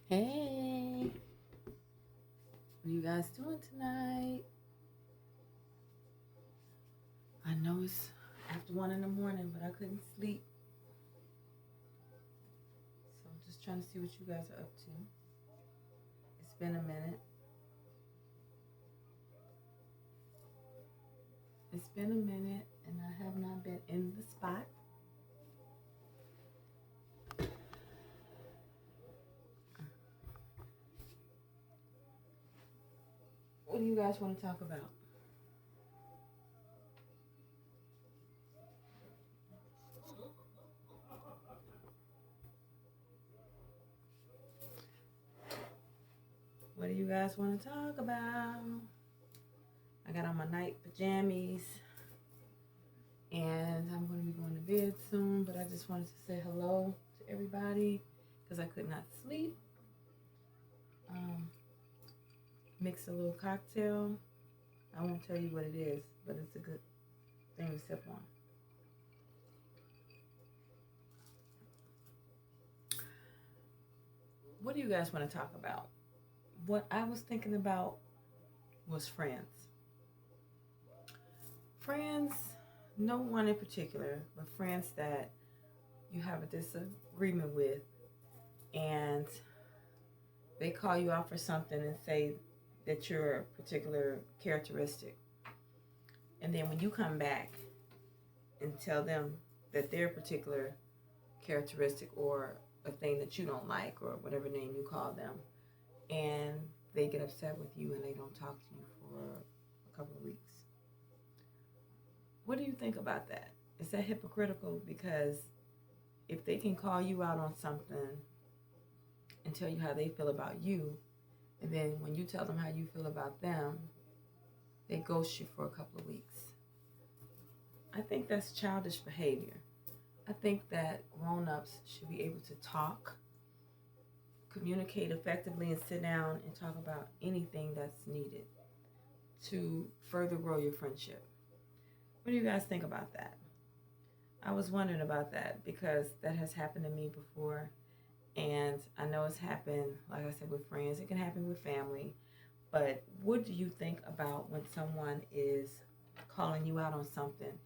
Hey, what are you guys doing tonight? I know it's after 1 in the morning, but I couldn't sleep. So I'm just trying to see what you guys are up to. It's been a minute. It's been a minute, and I have not been in the spot. What do you guys want to talk about? What do you guys want to talk about? I got on my night pajamas, and I'm going to be going to bed soon, but I just wanted to say hello to everybody because I could not sleep. Um, Mix a little cocktail. I won't tell you what it is, but it's a good thing to sip on. What do you guys want to talk about? What I was thinking about was friends. Friends, no one in particular, but friends that you have a disagreement with and they call you out for something and say that you're a particular characteristic. And then when you come back and tell them that their particular characteristic or a thing that you don't like or whatever name you call them, and they get upset with you and they don't talk to you for a couple of weeks. What do you think about that? Is that hypocritical? Because if they can call you out on something and tell you how they feel about you, and then when you tell them how you feel about them, they ghost you for a couple of weeks. I think that's childish behavior. I think that grown-ups should be able to talk, communicate effectively, and sit down and talk about anything that's needed to further grow your friendship. What do you guys think about that? I was wondering about that because that has happened to me before. And I know it's happened, like I said, with friends. It can happen with family. But what do you think about when someone is calling you out on something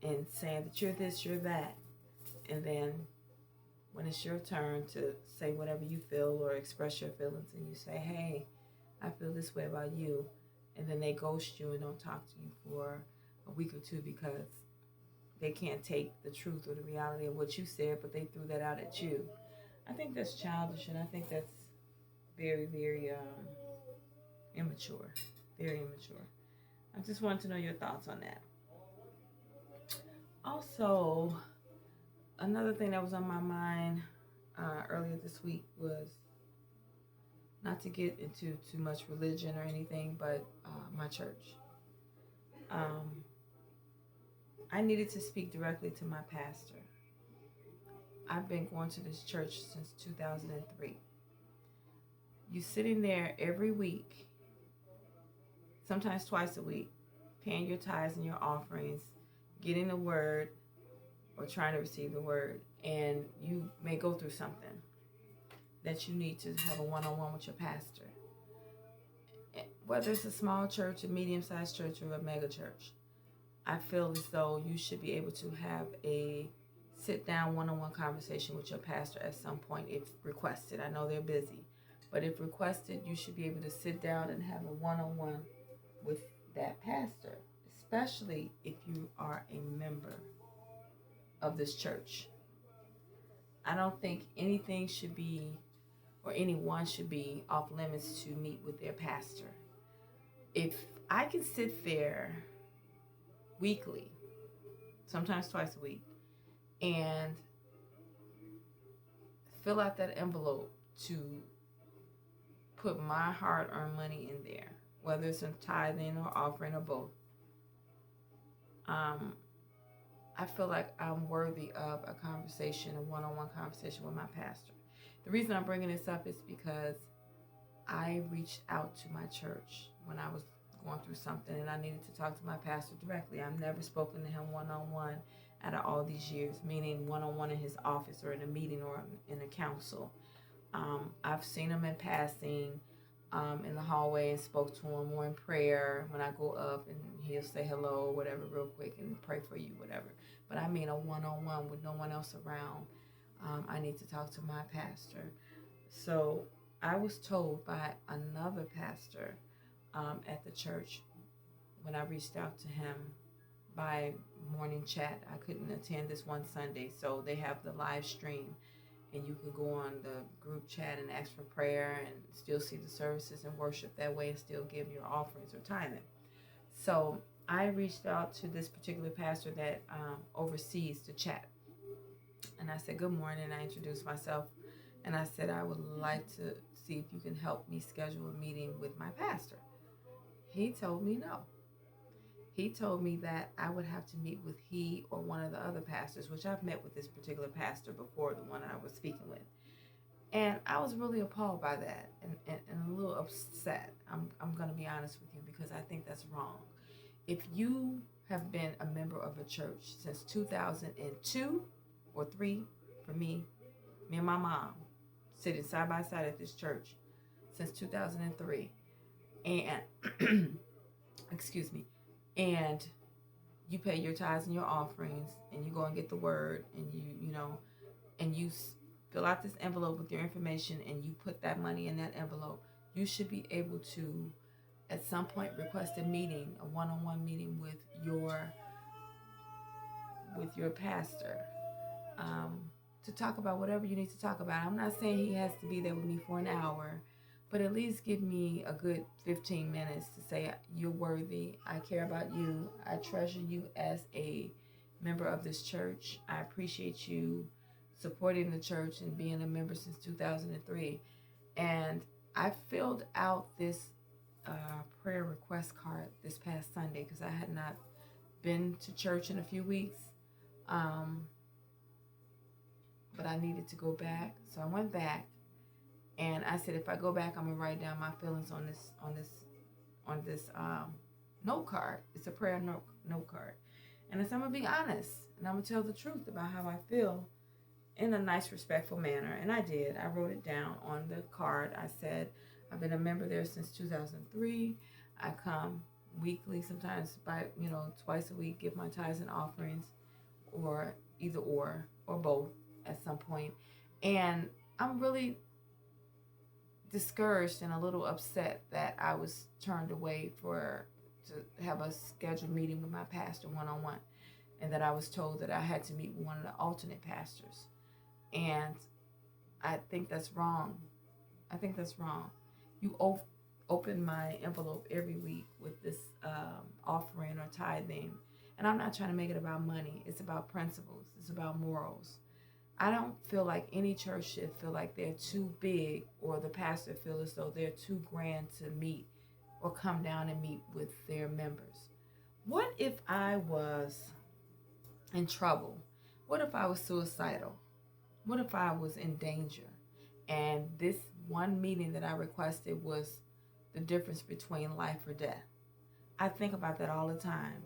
and saying that you're this, you're that? And then when it's your turn to say whatever you feel or express your feelings and you say, hey, I feel this way about you. And then they ghost you and don't talk to you for a week or two because they can't take the truth or the reality of what you said, but they threw that out at you. I think that's childish, and I think that's very, very immature. Very immature. I just wanted to know your thoughts on that. Also, another thing that was on my mind earlier this week was not to get into too much religion or anything, but my church. Um, I needed to speak directly to my pastor. I've been going to this church since 2003. You sitting there every week, sometimes twice a week, paying your tithes and your offerings, getting the word or trying to receive the word, and you may go through something that you need to have a one-on-one with your pastor. Whether it's a small church, a medium-sized church, or a mega church, I feel as though you should be able to have a sit-down one-on-one conversation with your pastor at some point if requested. I know they're busy, but if requested, you should be able to sit down and have a one-on-one with that pastor, especially if you are a member of this church. I don't think anything should be or anyone should be off limits to meet with their pastor. If I can sit there weekly, sometimes twice a week, and fill out that envelope to put my hard-earned money in there, whether it's in tithing or offering or both, I feel like I'm worthy of a conversation, a one-on-one conversation with my pastor. The reason I'm bringing this up is because I reached out to my church when I was going through something and I needed to talk to my pastor directly. I've never spoken to him one-on-one out of all these years, meaning one-on-one in his office or in a meeting or in a council. I've seen him in passing in the hallway and spoke to him, or in prayer when I go up, and he'll say hello or whatever real quick and pray for you, whatever. But I mean a one-on-one with no one else around. I need to talk to my pastor. So I was told by another pastor at the church when I reached out to him by morning chat. I couldn't attend this one Sunday, so they have the live stream, and you can go on the group chat and ask for prayer and still see the services and worship that way and still give your offerings or tithing. So I reached out to this particular pastor that oversees the chat, and I said, good morning. I introduced myself, and I said I would like to see if you can help me schedule a meeting with my pastor. He told me no. He told me that I would have to meet with he or one of the other pastors, which I've met with this particular pastor before, the one that I was speaking with. And I was really appalled by that and a little upset. I'm going to be honest with you, because I think that's wrong. If you have been a member of a church since 2002 or 3, for me and my mom, sitting side by side at this church since 2003, and excuse me, and you pay your tithes and your offerings, and you go and get the word, and you fill out this envelope with your information, and you put that money in that envelope, you should be able to at some point request a meeting, a one-on-one meeting with your pastor, to talk about whatever you need to talk about. I'm not saying he has to be there with me for an hour, but at least give me a good 15 minutes to say, you're worthy. I care about you. I treasure you as a member of this church. I appreciate you supporting the church and being a member since 2003. And I filled out this prayer request card this past Sunday because I had not been to church in a few weeks. But I needed to go back. So I went back. And I said, if I go back, I'm gonna write down my feelings on this note card. It's a prayer note card, and I said, I'm gonna be honest, and I'm gonna tell the truth about how I feel in a nice, respectful manner. And I did. I wrote it down on the card. I said, I've been a member there since 2003. I come weekly, sometimes by twice a week, give my tithes and offerings, or either or both at some point. And I'm really discouraged and a little upset that I was turned away to have a scheduled meeting with my pastor one-on-one, and that I was told that I had to meet with one of the alternate pastors. And I think that's wrong. You open my envelope every week with this offering or tithing, and I'm not trying to make it about money. It's about principles. It's about morals. I don't feel like any church should feel like they're too big, or the pastor feel as though they're too grand to meet or come down and meet with their members. What if I was in trouble? What if I was suicidal? What if I was in danger? And this one meeting that I requested was the difference between life or death. I think about that all the time.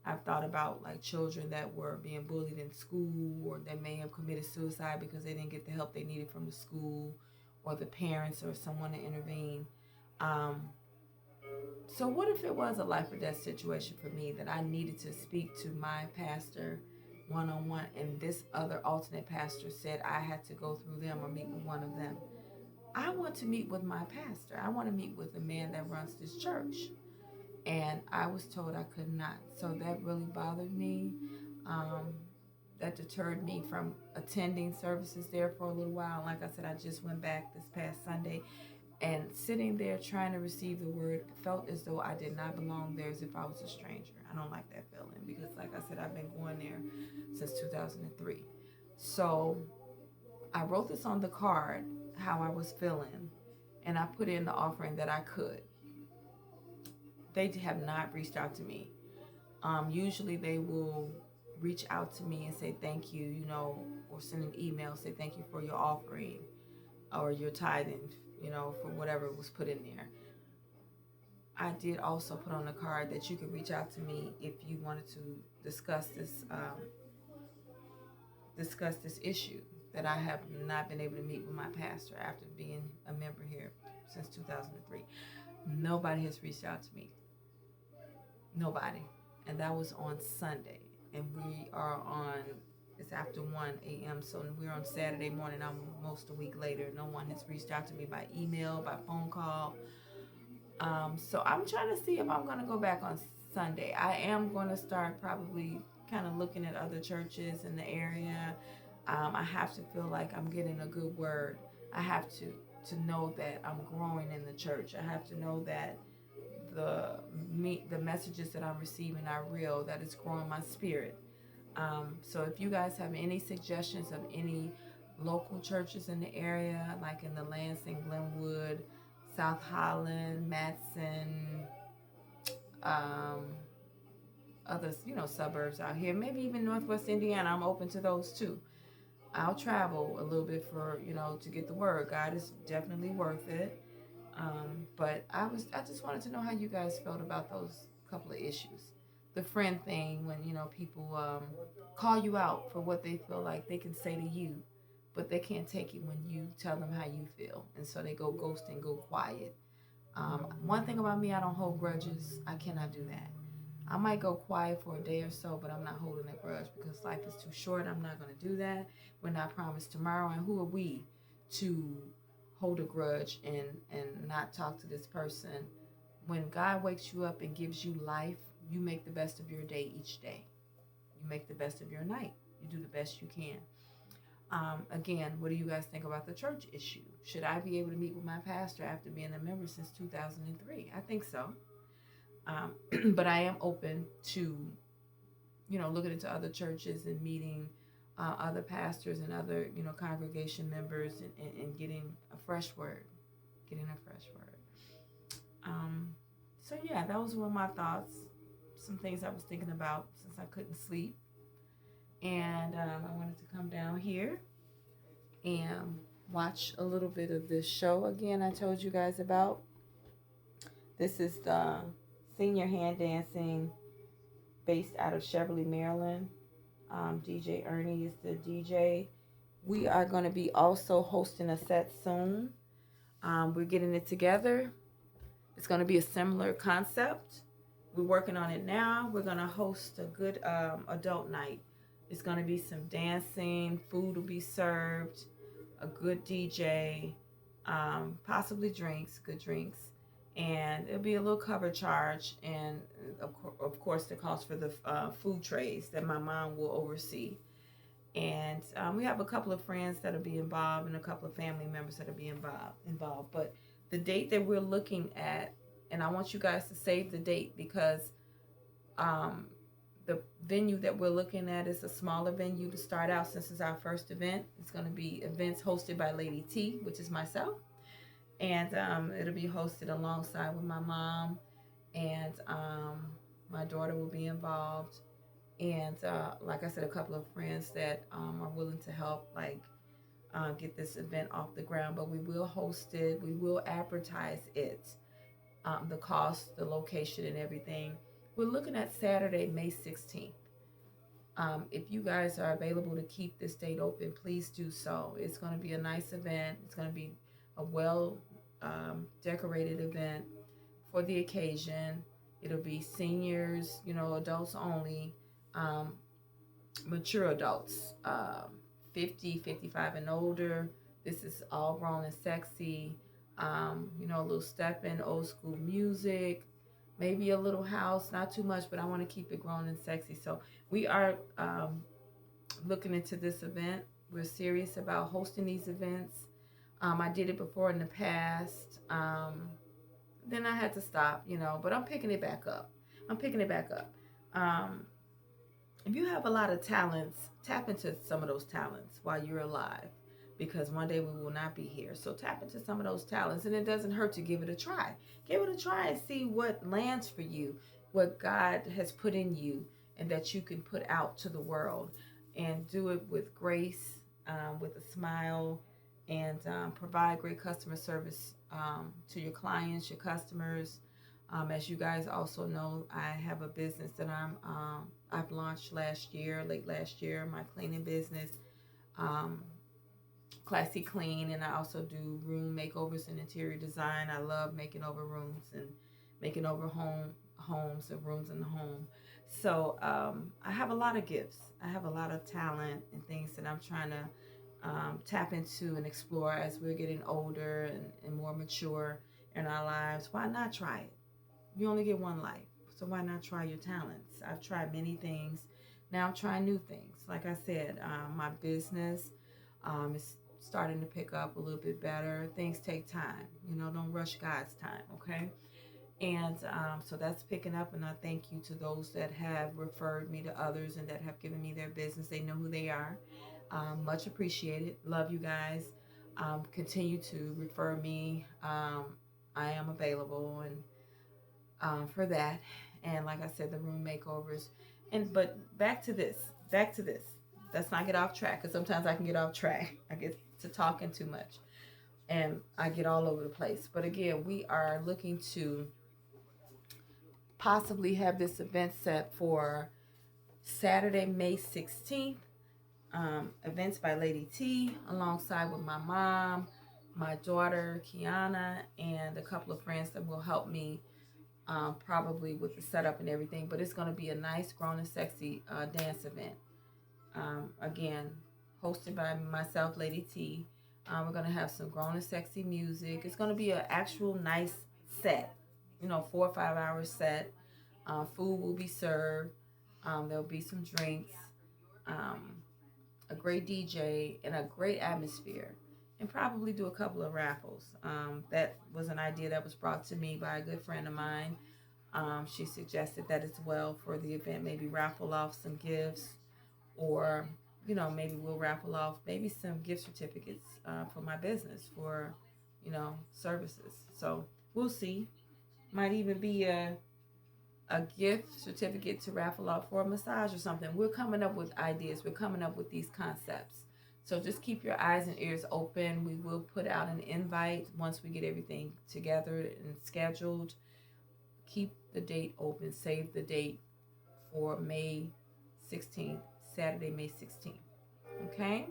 I've thought about like children that were being bullied in school, or they may have committed suicide because they didn't get the help they needed from the school, or the parents or someone to intervene. So what if it was a life or death situation for me, that I needed to speak to my pastor one-on-one, and this other alternate pastor said I had to go through them or meet with one of them? I want to meet with my pastor. I want to meet with the man that runs this church. And I was told I could not. So that really bothered me. That deterred me from attending services there for a little while. Like I said, I just went back this past Sunday, and sitting there trying to receive the word felt as though I did not belong there, as if I was a stranger. I don't like that feeling, because like I said, I've been going there since 2003. So I wrote this on the card, how I was feeling, and I put in the offering that I could. They have not reached out to me. Usually they will reach out to me and say thank you, or send an email, say thank you for your offering or your tithing, for whatever was put in there. I did also put on the card that you could reach out to me if you wanted to discuss this issue that I have not been able to meet with my pastor after being a member here since 2003. Nobody has reached out to me. Nobody. And that was on Sunday. And we are on, it's after 1 a.m. So we're on Saturday morning, almost a week later. No one has reached out to me by email, by phone call. So I'm trying to see if I'm going to go back on Sunday. I am going to start probably kind of looking at other churches in the area. I have to feel like I'm getting a good word. I have to know that I'm growing in the church. I have to know that the messages that I'm receiving are real, that it's growing my spirit. So if you guys have any suggestions of any local churches in the area, like in the Lansing, Glenwood, South Holland, Matson, other suburbs out here, maybe even Northwest Indiana, I'm open to those too. I'll travel a little bit for to get the word. God is definitely worth it. But I just wanted to know how you guys felt about those couple of issues. The friend thing, when people call you out for what they feel like they can say to you, but they can't take it when you tell them how you feel, and so they go ghost and go quiet. One thing about me, I don't hold grudges. I cannot do that. I might go quiet for a day or so, but I'm not holding a grudge because life is too short. I'm not going to do that. We're not promised tomorrow, and who are we to hold a grudge and not talk to this person? When God wakes you up and gives you life, you make the best of your day each day. You make the best of your night. You do the best you can. Again, what do you guys think about the church issue? Should I be able to meet with my pastor after being a member since 2003? I think so. But I am open to, looking into other churches and meeting other pastors and other, congregation members and getting a fresh word. So yeah, those were my thoughts. Some things I was thinking about since I couldn't sleep. And I wanted to come down here and watch a little bit of this show again I told you guys about. This is the senior hand dancing based out of Cheverly, Maryland. DJ Ernie is the DJ. We are going to be also hosting a set soon. We're getting it together. It's going to be a similar concept. We're working on it now. We're going to host a good adult night. It's going to be some dancing, food will be served, a good DJ, possibly good drinks. And it'll be a little cover charge, and of course the cost for the food trays that my mom will oversee. And we have a couple of friends that'll be involved and a couple of family members that'll be involved. But the date that we're looking at, and I want you guys to save the date because the venue that we're looking at is a smaller venue to start out since it's our first event. It's going to be events hosted by Lady T, which is myself. And it'll be hosted alongside with my mom, and my daughter will be involved. And like I said, a couple of friends that are willing to help, get this event off the ground. But we will host it. We will advertise it, the cost, the location, and everything. We're looking at Saturday, May 16th. If you guys are available to keep this date open, please do so. It's going to be a nice event. It's going to be a well decorated event for the occasion. It'll be seniors, adults only, mature adults, 50, 55 and older. This is all grown and sexy. A little step in old school music, maybe a little house, not too much, but I want to keep it grown and sexy. So we are looking into this event. We're serious about hosting these events. I did it before in the past. Then I had to stop, but I'm picking it back up. If you have a lot of talents, tap into some of those talents while you're alive, because one day we will not be here. So tap into some of those talents, and it doesn't hurt to give it a try. Give it a try and see what lands for you, what God has put in you, and that you can put out to the world. And do it with grace, with a smile, and provide great customer service to your clients, your customers. As you guys also know, I have a business that I've launched late last year, my cleaning business. Classy Clean, and I also do room makeovers and interior design. I love making over rooms and making over homes and rooms in the home. So I have a lot of gifts. I have a lot of talent and things that I'm trying to tap into and explore as we're getting older and more mature in our lives. Why not try it? You only get one life, so why not try your talents? I've tried many things. Now I'm trying new things. Like I said, my business is starting to pick up a little bit better. Things take time. Don't rush God's time, okay? And so that's picking up, and I thank you to those that have referred me to others and that have given me their business. They know who they are. Much appreciated. Love you guys. Continue to refer me. I am available and for that. And like I said, the room makeovers. But back to this. Back to this. Let's not get off track, because sometimes I can get off track. I get to talking too much and I get all over the place. But again, we are looking to possibly have this event set for Saturday, May 16th. Events by Lady T, alongside with my mom, my daughter, Kiana, and a couple of friends that will help me probably with the setup and everything. But it's going to be a nice, grown and sexy dance event. Again, hosted by myself, Lady T. We're going to have some grown and sexy music. It's going to be an actual nice set, 4 or 5 hour set. Food will be served. There'll be some drinks, a great DJ, and a great atmosphere. And probably do a couple of raffles. That was an idea that was brought to me by a good friend of mine. She suggested that as well for the event. Maybe raffle off some gifts, or maybe we'll raffle off maybe some gift certificates for my business for services. So we'll see. Might even be a gift certificate to raffle off for a massage or something. We're coming up with ideas. We're coming up with these concepts. So just keep your eyes and ears open. We will put out an invite once we get everything together and scheduled. Keep the date open. Save the date for May 16th, Saturday, May 16th. Okay?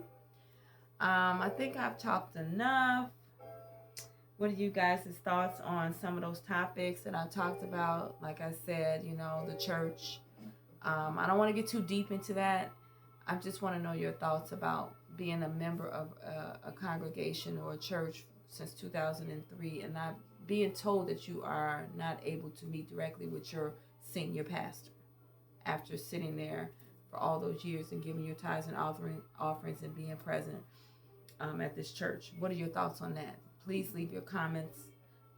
I think I've talked enough. What are you guys' thoughts on some of those topics that I talked about? Like I said, the church. I don't want to get too deep into that. I just want to know your thoughts about being a member of a congregation or a church since 2003 and not being told that you are not able to meet directly with your senior pastor after sitting there for all those years and giving your tithes and offerings and being present at this church. What are your thoughts on that? Please leave your comments.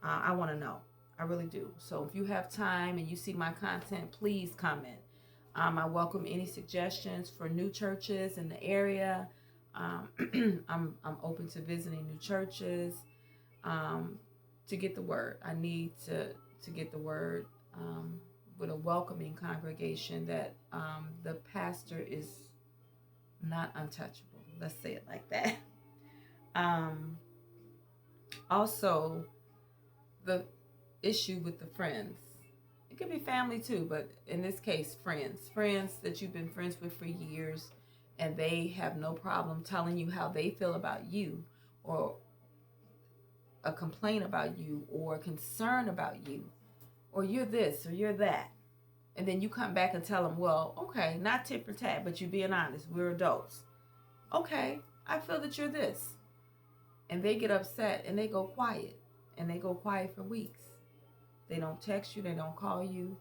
I want to know. I really do. So if you have time and you see my content, please comment. I welcome any suggestions for new churches in the area. I'm open to visiting new churches to get the word. I need to get the word with a welcoming congregation that the pastor is not untouchable. Let's say it like that. Also, the issue with the friends. It could be family too, but in this case, friends. Friends that you've been friends with for years, and they have no problem telling you how they feel about you, or a complaint about you, or a concern about you, or you're this, or you're that. And then you come back and tell them, well, okay, not tit for tat, but you're being honest. We're adults. Okay, I feel that you're this. And they get upset and they go quiet. And they go quiet for weeks. They don't text you. They don't call you.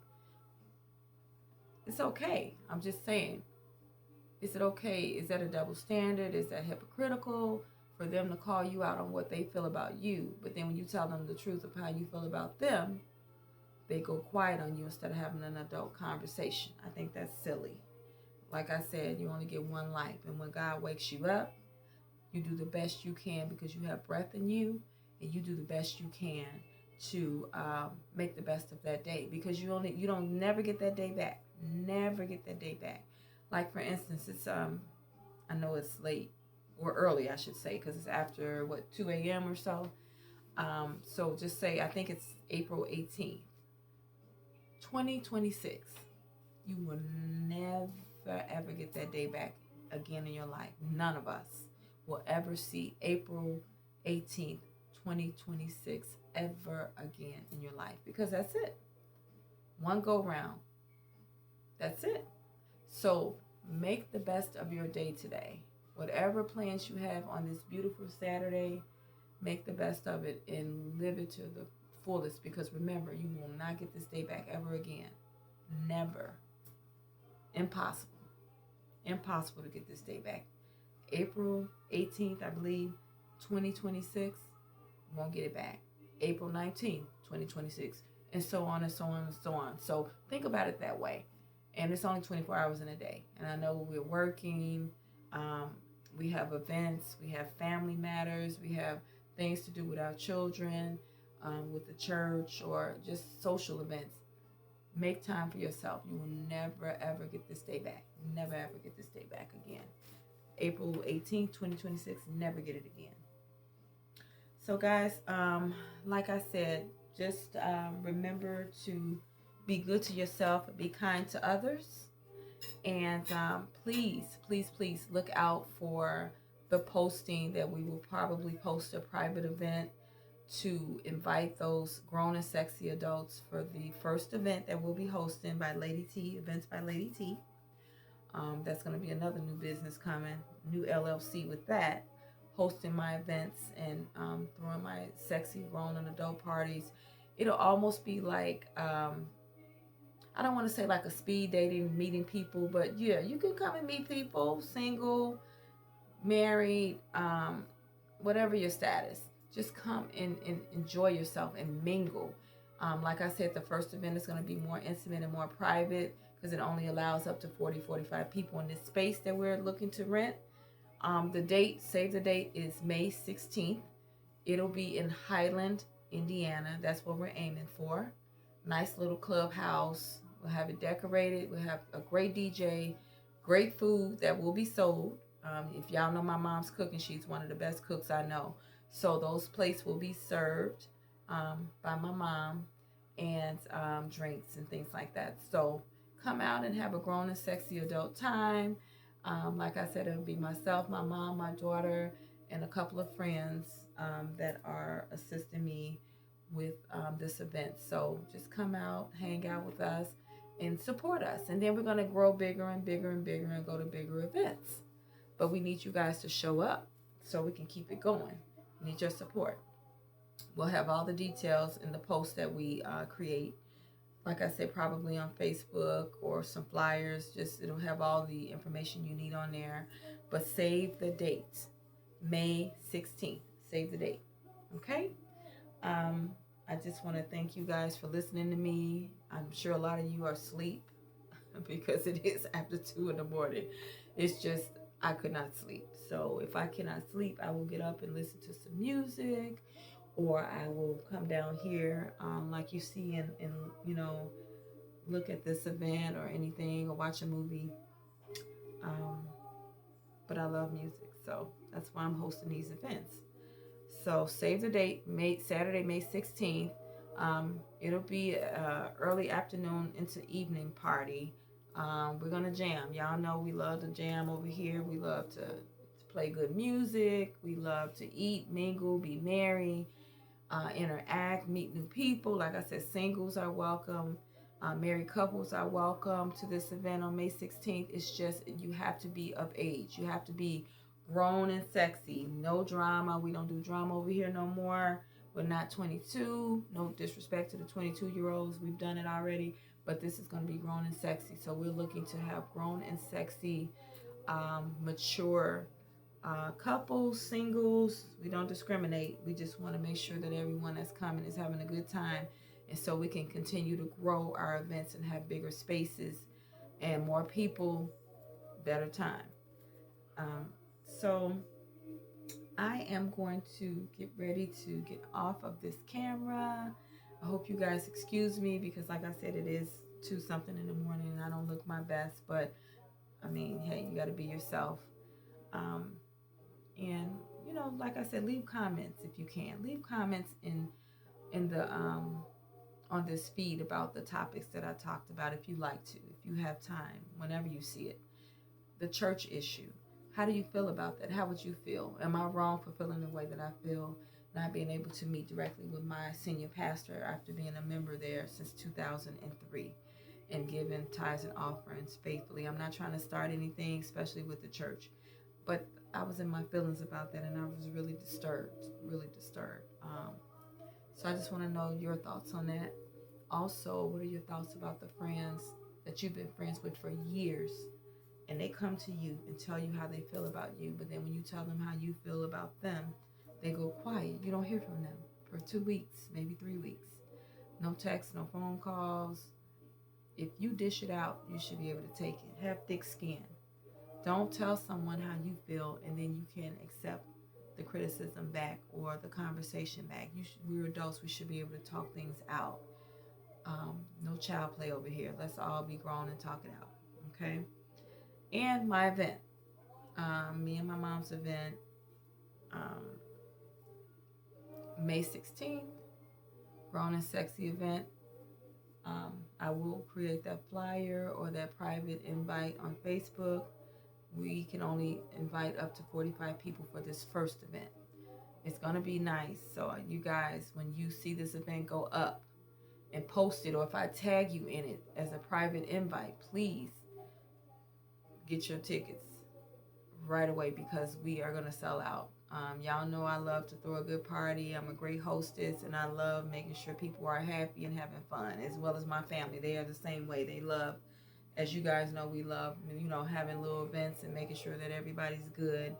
It's okay. I'm just saying. Is it okay? Is that a double standard? Is that hypocritical for them to call you out on what they feel about you? But then when you tell them the truth of how you feel about them, they go quiet on you instead of having an adult conversation. I think that's silly. Like I said, you only get one life. And when God wakes you up, you do the best you can because you have breath in you, and you do the best you can to make the best of that day, because you don't never get that day back. Never get that day back. Like for instance, it's I know it's late or early, I should say, because it's after 2 a.m. or so. So just say I think it's April 18th, 2026. You will never ever get that day back again in your life. None of us. will ever see April 18th, 2026 ever again in your life, because that's it. One go round. That's it. So make the best of your day today. Whatever plans you have on this beautiful Saturday, make the best of it and live it to the fullest, because remember, you will not get this day back ever again. Never. Impossible. Impossible to get this day back. April 18th, I believe, 2026, won't get it back. April 19th, 2026, and so on and so on and so on. So think about it that way. And it's only 24 hours in a day. And I know we're working, we have events, we have family matters, we have things to do with our children, with the church, or just social events. Make time for yourself. You will never, ever get this day back. Never, ever get this day back again. April 18th, 2026, never get it again. So guys, like I said, just remember to be good to yourself, be kind to others, and please, please, please look out for the posting that we will probably post a private event to invite those grown and sexy adults for the first event that we'll be hosting by Lady T, Events by Lady T. That's going to be another new business coming, new LLC with that, hosting my events and throwing my sexy grown and adult parties. It'll almost be like, I don't want to say like a speed dating, meeting people, but yeah, you can come and meet people, single, married, whatever your status. Just come and enjoy yourself and mingle. Like I said, the first event is going to be more intimate and more private, because it only allows up to 45 people in this space that we're looking to rent. The date, save the date, is May 16th. It'll be in Highland, Indiana. That's what we're aiming for. Nice little clubhouse. We'll have it decorated. We'll have a great DJ, great food that will be sold. If y'all know my mom's cooking, she's one of the best cooks I know. So those plates will be served by my mom, and drinks and things like that. So come out and have a grown and sexy adult time. Like I said, it'll be myself, my mom, my daughter, and a couple of friends that are assisting me with this event. So just come out, hang out with us, and support us. And then we're going to grow bigger and bigger and bigger and go to bigger events. But we need you guys to show up so we can keep it going. We need your support. We'll have all the details in the post that we create. Like I said, probably on Facebook or some flyers. Just it'll have all the information you need on there. But save the date, May 16th. Save the date. Okay? I just want to thank you guys for listening to me. I'm sure a lot of you are asleep because it is after 2 in the morning. It's just, I could not sleep. So if I cannot sleep, I will get up and listen to some music, or I will come down here like you see and look at this event or anything, or watch a movie. But I love music, so that's why I'm hosting these events. So save the date, Saturday, May 16th. It'll be early afternoon into evening party. We're going to jam. Y'all know we love to jam over here. We love to play good music. We love to eat, mingle, be merry, interact, meet new people. Like I said, singles are welcome. Married couples are welcome to this event on May 16th. It's just, you have to be of age. You have to be grown and sexy. No drama. We don't do drama over here no more. We're not 22. No disrespect to the 22-year-olds. We've done it already. But this is going to be grown and sexy. So we're looking to have grown and sexy, mature couples, singles. We don't discriminate. We just want to make sure that everyone that's coming is having a good time. And so we can continue to grow our events and have bigger spaces and more people, better time. So I am going to get ready to get off of this camera. I hope you guys excuse me because, like I said, it is 2 something in the morning and I don't look my best. But, I mean, hey, you got to be yourself. And, like I said, leave comments if you can. Leave comments in the on this feed about the topics that I talked about if you like to, if you have time, whenever you see it. The church issue. How do you feel about that? How would you feel? Am I wrong for feeling the way that I feel, not being able to meet directly with my senior pastor after being a member there since 2003 and giving tithes and offerings faithfully? I'm not trying to start anything, especially with the church, but I was in my feelings about that, and I was really disturbed, really disturbed. So I just want to know your thoughts on that. Also, what are your thoughts about the friends that you've been friends with for years, and they come to you and tell you how they feel about you, but then when you tell them how you feel about them, they go quiet. You don't hear from them for 2 weeks, maybe 3 weeks. No text, no phone calls. If you dish it out, you should be able to take it. Have thick skin. Don't tell someone how you feel and then you can't accept the criticism back or the conversation back. We're adults. We should be able to talk things out. No child play over here. Let's all be grown and talk it out. Okay? And my event. Me and my mom's event. May 16th. Grown and Sexy event. I will create that flyer or that private invite on Facebook. We can only invite up to 45 people for this first event. It's going to be nice. So you guys, when you see this event go up and post it, or if I tag you in it as a private invite, please get your tickets right away because we are going to sell out. Y'all know I love to throw a good party. I'm a great hostess, and I love making sure people are happy and having fun, as well as my family. They are the same way. They love, as you guys know, we love, having little events and making sure that everybody's good,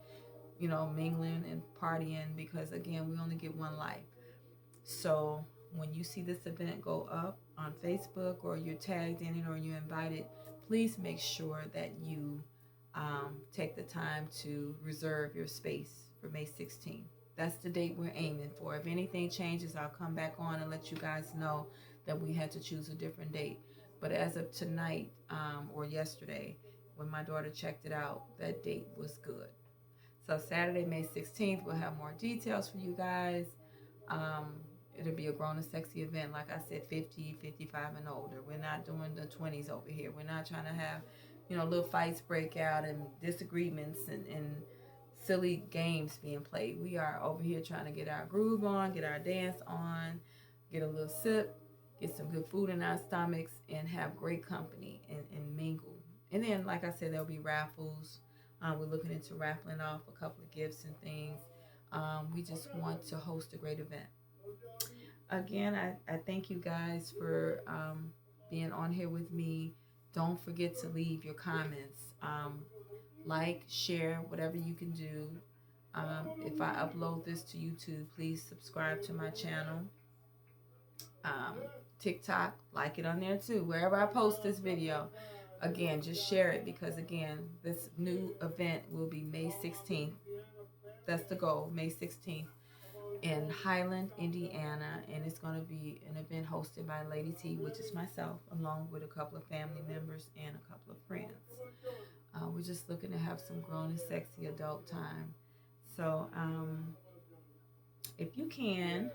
mingling and partying, because again, we only get one life. So when you see this event go up on Facebook, or you're tagged in it, or you're invited, please make sure that you take the time to reserve your space for May 16th. That's the date we're aiming for. If anything changes, I'll come back on and let you guys know that we had to choose a different date. But as of tonight, or yesterday, when my daughter checked it out, that date was good. So Saturday, May 16th, we'll have more details for you guys. It'll be a grown and sexy event, like I said, 50, 55 and older. We're not doing the 20s over here. We're not trying to have, little fights break out and disagreements and silly games being played. We are over here trying to get our groove on, get our dance on, get a little sip, get some good food in our stomachs, and have great company and mingle. And then, like I said, there'll be raffles. We're looking into raffling off a couple of gifts and things. We just want to host a great event. Again, I thank you guys for being on here with me. Don't forget to leave your comments. Like, share, whatever you can do. If I upload this to YouTube, please subscribe to my channel. TikTok, like it on there too. Wherever I post this video, again, just share it, because again, this new event will be May 16th. That's the goal, May 16th in Highland, Indiana, and it's going to be an event hosted by Lady T, which is myself, along with a couple of family members and a couple of friends. We're just looking to have some grown and sexy adult time. So if you can,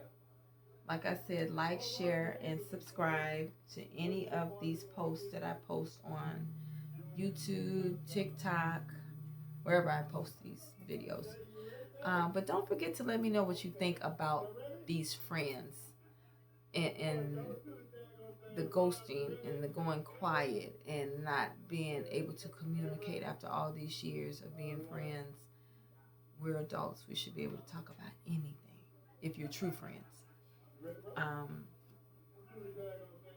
like I said, like, share, and subscribe to any of these posts that I post on YouTube, TikTok, wherever I post these videos. But don't forget to let me know what you think about these friends and the ghosting and the going quiet and not being able to communicate after all these years of being friends. We're adults. We should be able to talk about anything if you're true friends.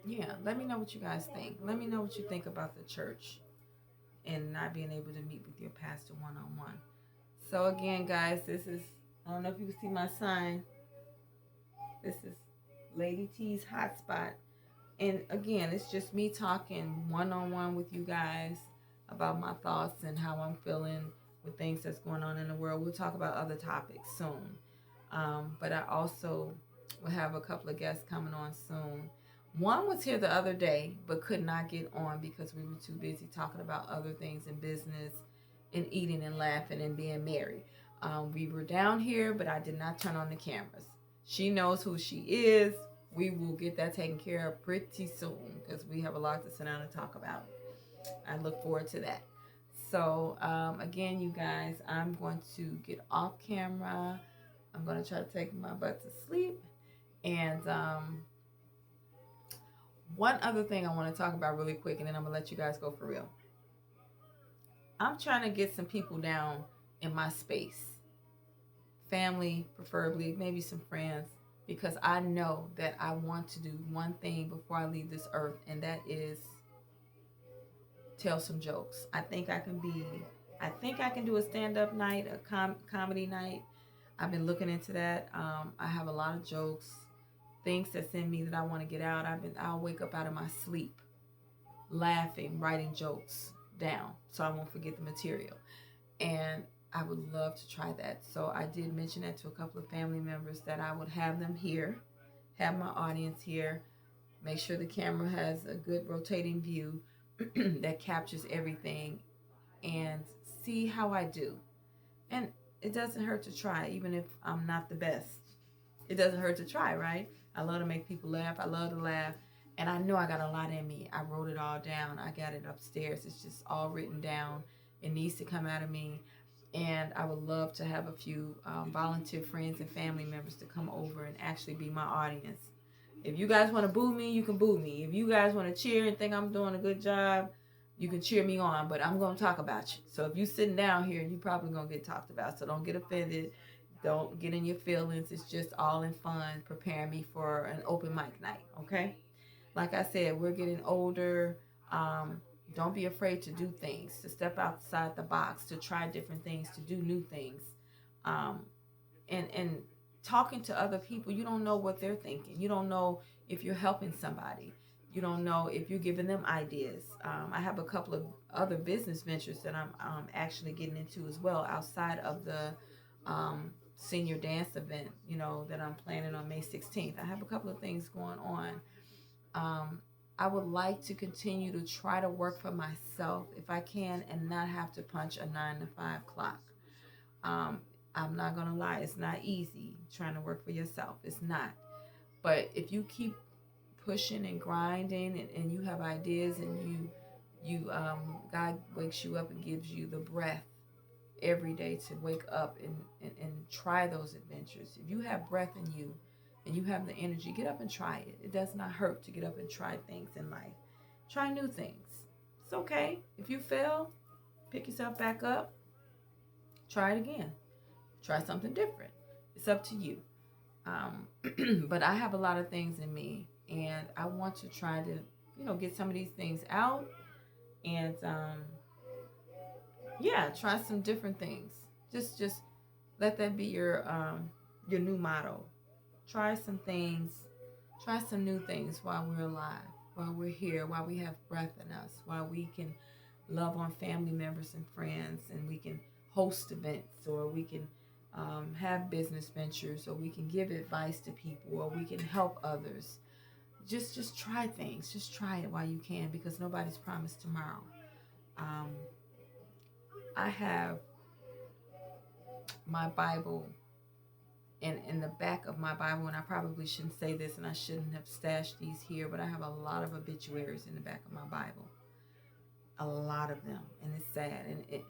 Yeah, let me know what you guys think. Let me know what you think about the church and not being able to meet with your pastor one-on-one. So again, guys, this is, I don't know if you can see my sign. This is Lady T's Hotspot. And again, it's just me talking one-on-one with you guys about my thoughts and how I'm feeling with things that's going on in the world. We'll talk about other topics soon. But I also will have a couple of guests coming on soon. One was here the other day, but could not get on because we were too busy talking about other things in business and eating and laughing and being merry. We were down here, but I did not turn on the cameras. She knows who she is. We will get that taken care of pretty soon because we have a lot to sit down and talk about. I look forward to that. So, again, you guys, I'm going to get off camera. I'm going to try to take my butt to sleep. And one other thing I want to talk about really quick, and then I'm going to let you guys go for real. I'm trying to get some people down in my space. Family, preferably, maybe some friends, because I know that I want to do one thing before I leave this earth, and that is tell some jokes. I think I can do a stand-up night, a comedy night. I've been looking into that. I have a lot of jokes, things that's in me that I want to get out. I'll wake up out of my sleep laughing, writing jokes down so I won't forget the material. And I would love to try that. So I did mention that to a couple of family members, that I would have them here, have my audience here, make sure the camera has a good rotating view that captures everything, and see how I do. And it doesn't hurt to try, even if I'm not the best. It doesn't hurt to try, right? I love to make people laugh. I love to laugh. And I know I got a lot in me. I wrote it all down. I got it upstairs. It's just all written down. It needs to come out of me. And I would love to have a few volunteer friends and family members to come over and actually be my audience. If you guys want to boo me, you can boo me. If you guys want to cheer and think I'm doing a good job, you can cheer me on. But I'm going to talk about you. So if you're sitting down here, you're probably going to get talked about. So don't get offended. Don't get in your feelings. It's just all in fun, preparing me for an open mic night, okay? Like I said, we're getting older. Don't be afraid to do things, to step outside the box, to try different things, to do new things. And talking to other people, you don't know what they're thinking. You don't know if you're helping somebody. You don't know if you're giving them ideas. I have a couple of other business ventures that I'm actually getting into as well, outside of the senior dance event, that I'm planning on May 16th. I have a couple of things going on. I would like to continue to try to work for myself if I can, and not have to punch a 9 to 5 clock. I'm not going to lie. It's not easy trying to work for yourself. It's not. But if you keep pushing and grinding, and you have ideas, and God wakes you up and gives you the breath every day to wake up and try those adventures. If you have breath in you and you have the energy, get up and try it. It does not hurt to get up and try things in life. Try new things. It's okay. If you fail, pick yourself back up. Try it again. Try something different. It's up to you. But I have a lot of things in me, and I want to try to, get some of these things out, and try some different things. Just let that be your new motto. Try some things. Try some new things while we're alive, while we're here, while we have breath in us, while we can love on family members and friends, and we can host events, or we can have business ventures, or we can give advice to people, or we can help others. Just try things. Just try it while you can, because nobody's promised tomorrow. I have my Bible, and in the back of my Bible, and I probably shouldn't say this, and I shouldn't have stashed these here, but I have a lot of obituaries in the back of my Bible. A lot of them, and it's sad.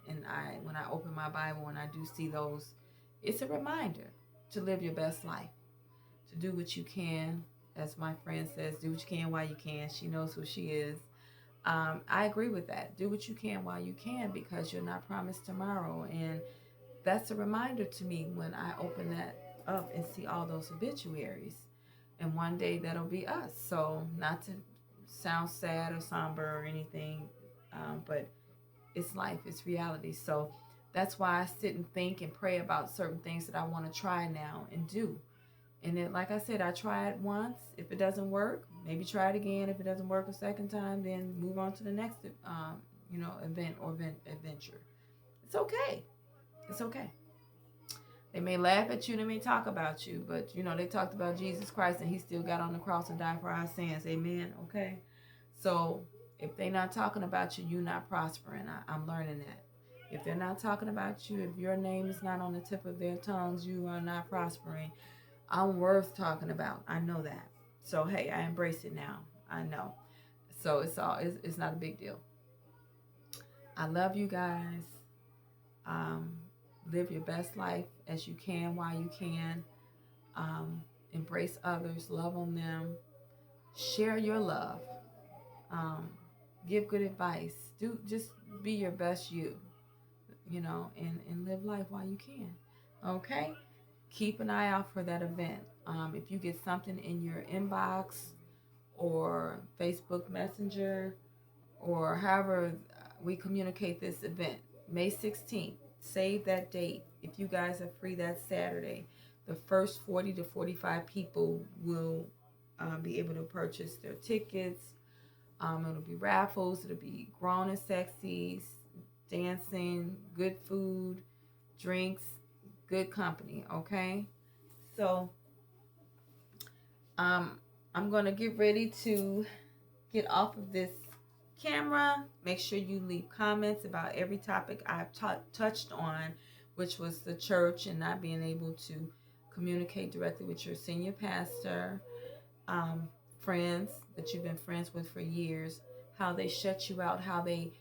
And when I open my Bible and I do see those, it's a reminder to live your best life, to do what you can. As my friend says, do what you can while you can. She knows who she is. I agree with that. Do what you can while you can, because you're not promised tomorrow. And that's a reminder to me when I open that up and see all those obituaries. And one day that'll be us. So not to sound sad or somber or anything, but it's life, it's reality. So that's why I sit and think and pray about certain things that I want to try now and do. And then, like I said, I try it once. If it doesn't work, maybe try it again. If it doesn't work a second time, then move on to the next, event or adventure. It's okay. It's okay. They may laugh at you, they may talk about you, but they talked about Jesus Christ, and he still got on the cross and died for our sins. Amen. Okay. So if they're not talking about you, you're not prospering. I'm learning that. If they're not talking about you, if your name is not on the tip of their tongues, you are not prospering. I'm worth talking about. I know that. So hey, I embrace it now. I know. So it's not a big deal. I love you guys. Um, Live your best life as you can while you can. Embrace others, love on them, share your love, um, give good advice. Do just be your best you, and live life while you can. Okay? Keep an eye out for that event. If you get something in your inbox or Facebook Messenger or however we communicate this event, May 16th, save that date. If you guys are free that Saturday, the first 40 to 45 people will be able to purchase their tickets. It'll be raffles, it'll be grown and sexy, dancing, good food, drinks, good company, okay? So I'm going to get ready to get off of this camera. Make sure you leave comments about every topic I've touched on, which was the church and not being able to communicate directly with your senior pastor, friends that you've been friends with for years, how they shut you out, how they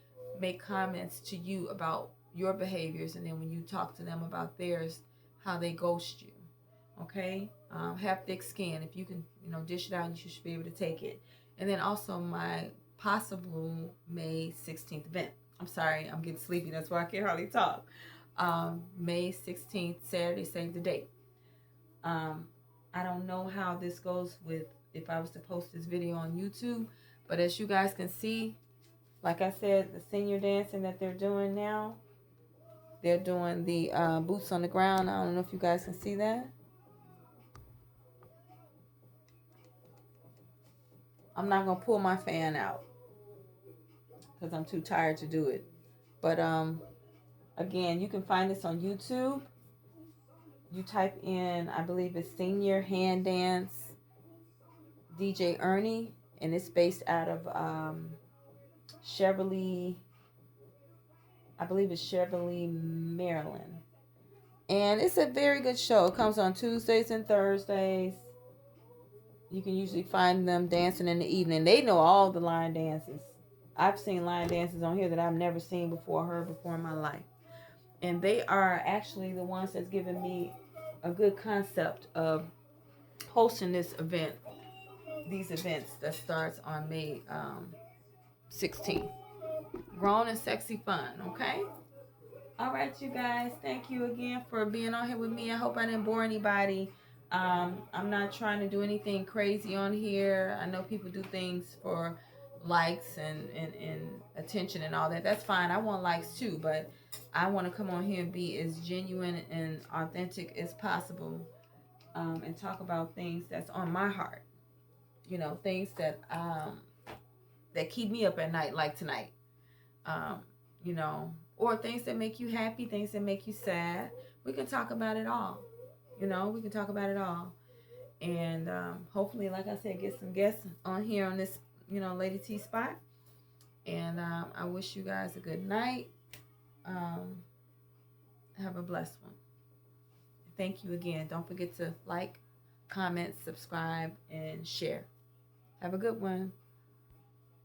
make comments to you about your behaviors, and then when you talk to them about theirs, how they ghost you. Okay? Have thick skin. If you can, dish it out, you should be able to take it. And then also my possible May 16th event. I'm sorry, I'm getting sleepy. That's why I can't hardly talk. May 16th, Saturday, save the date. I don't know how this goes with if I was to post this video on YouTube, but as you guys can see, like I said, the senior dancing that they're doing now, they're doing the boots on the ground. I don't know if you guys can see that. I'm not going to pull my fan out because I'm too tired to do it. But again, you can find this on YouTube. You type in, I believe it's Senior Hand Dance DJ Ernie, and it's based out of Cheverly, I believe it's Cheverly, Maryland. And it's a very good show. It comes on Tuesdays and Thursdays. You can usually find them dancing in the evening. They know all the line dances. I've seen line dances on here that I've never seen before, heard before in my life. And they are actually the ones that's given me a good concept of hosting this event, these events that starts on May 16th. Grown and sexy fun, okay? All right, you guys. Thank you again for being on here with me. I hope I didn't bore anybody. I'm not trying to do anything crazy on here. I know people do things for likes and attention and all that. That's fine. I want likes too, but I want to come on here and be as genuine and authentic as possible, and talk about things that's on my heart. Things that that keep me up at night, like tonight. Or things that make you happy, things that make you sad. We can talk about it all. We can talk about it all. And hopefully, like I said, get some guests on here on this, Lady T spot. And I wish you guys a good night. Have a blessed one. Thank you again. Don't forget to like, comment, subscribe, and share. Have a good one.